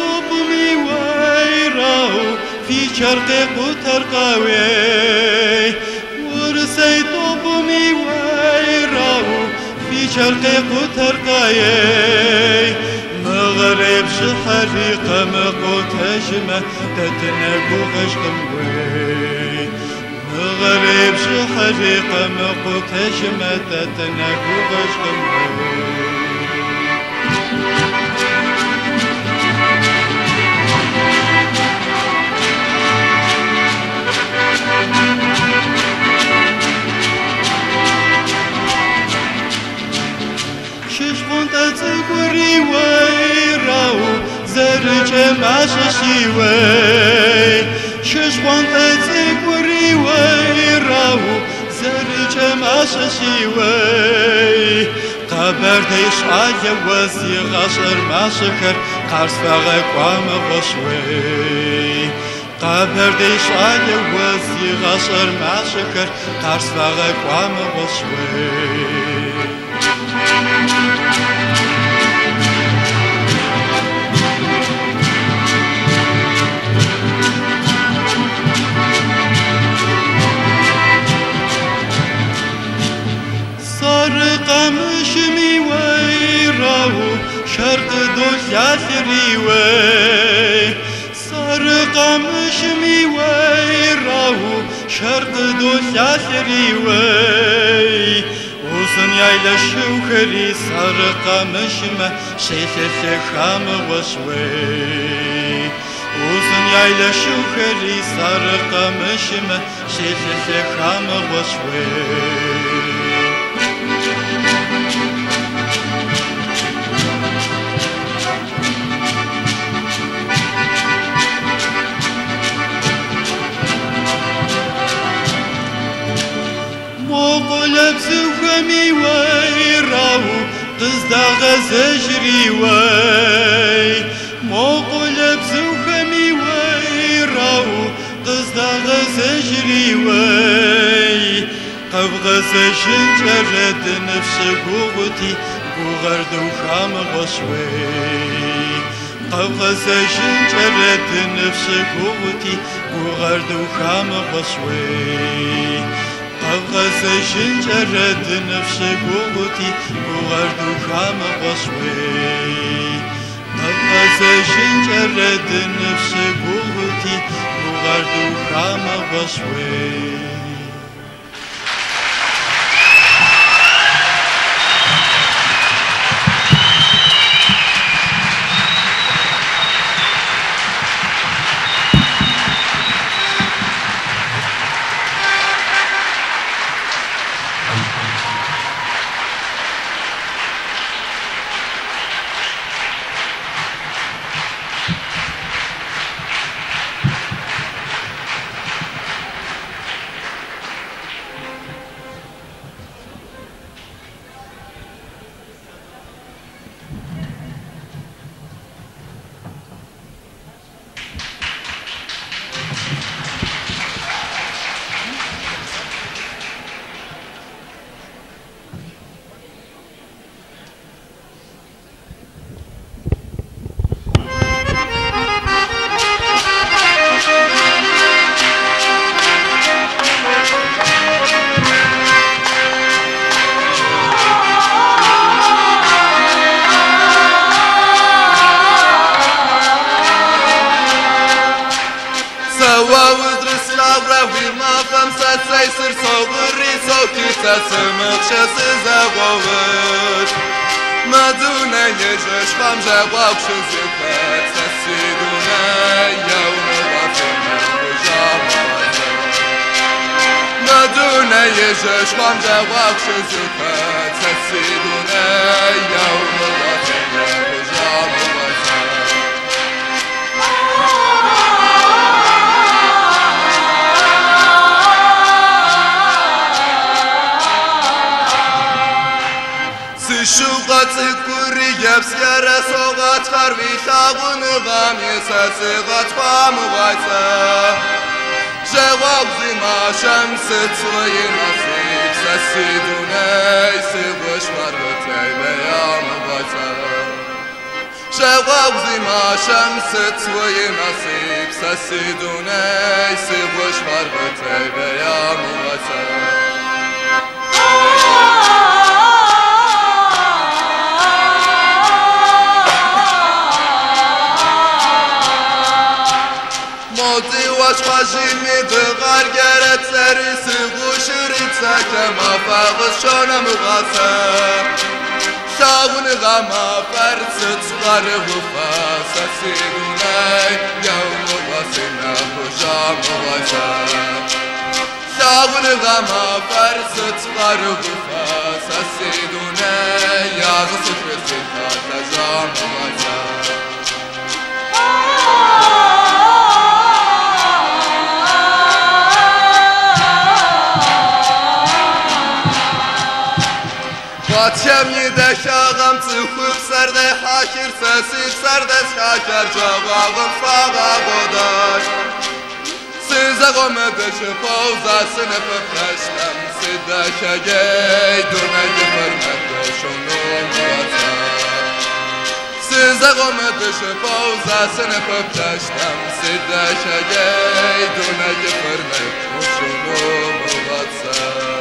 طبمي ويراو في شرق قوترقاوي ورسي طبمي ويراو في شرق قوترقاوي مغرب شحريق مقوت هجمة تتنبو غشقموي مغرب شحريق مقوت هجمة تتنبو غشقموي تذكري ويراو زرج ماششيوي ششوان تذكري ويراو زرج ماششيوي قبر ديش آية وزي غشر ماشكر قرص فغك وامغشوي قبر ديش آية وزي غشر ماشكر قرص فغك وامغشوي قمشمي ويراو شرق دنيا ثريوي صار قمشمي ويراو شرق دنيا ثريوي وصن يايلا شوخري صار قمشمه شيخ خام وشوي وصن يايلا شوخري صار قمشمه شيخ خام وشوي قلب زوخمي ويراو قصدا غزجري وي مو قلب زوخمي ويراو قصدا غزجري وي قب غزجن جرد نفس قوتي قوغرد وخام غشوي قب غزجن جرد نفس قوتي قوغرد وخام غشوي غزشن جرد نفس قوتي وغرد وخام غشوي غزشن جرد نفس قوتي وغرد وخام غشوي سر صغري صوتي تسمع شس زغوت مدونه يجش خم جواب شزفت تسيدونه يوم وفنا وجام مدونه يجش خم جواب شزفت تسيدونه يوم وفنا وجام شوقات كوري جبس يرى صوغات خروي شاغون غامي ساسغات فام غايسا جواب زي ما شمس تلي نصيب ساسيدوني سيغش مرتي بيام غايسا شواوزي ما شمست وي نصيب سسيدوني سيبوش غربتي بيا مغسل موتي واش خاجيمي بغار قرت سريس غوشريت ساكما فاغس شونا مغسل شاون غما فرست صغر غفا سسيدوني يوم غسنا خشام غسل شاون غما فرست صغر غفا سسيدوني يا غسل بسيطة تجام غسل Батьямни дашагам цухуп сарде хакир сасib сарде хакар жавагам фага годаш Сизагом деш пауза сне пештам сида кагей дунай фермат шоно мата Сизагом деш пауза сне пештам сида кагей дунай фермат шоно мата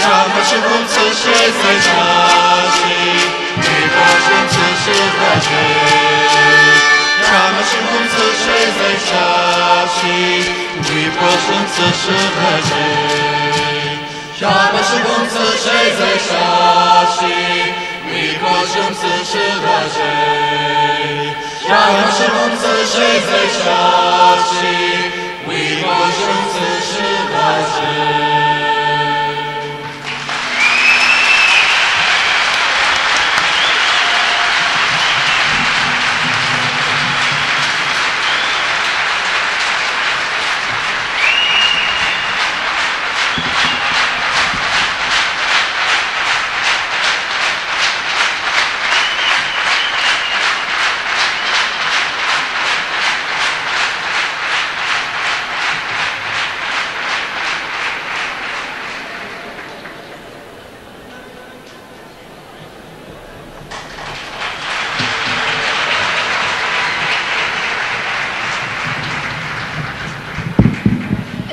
Shama shigum se sheze shashi, mi bashum se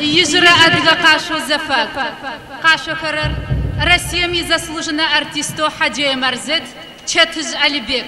Ежера адыга Қашо Зафак. Қашо Карар, Россиями заслуженный артисту Хаджи Марзет, Четыж Алибек.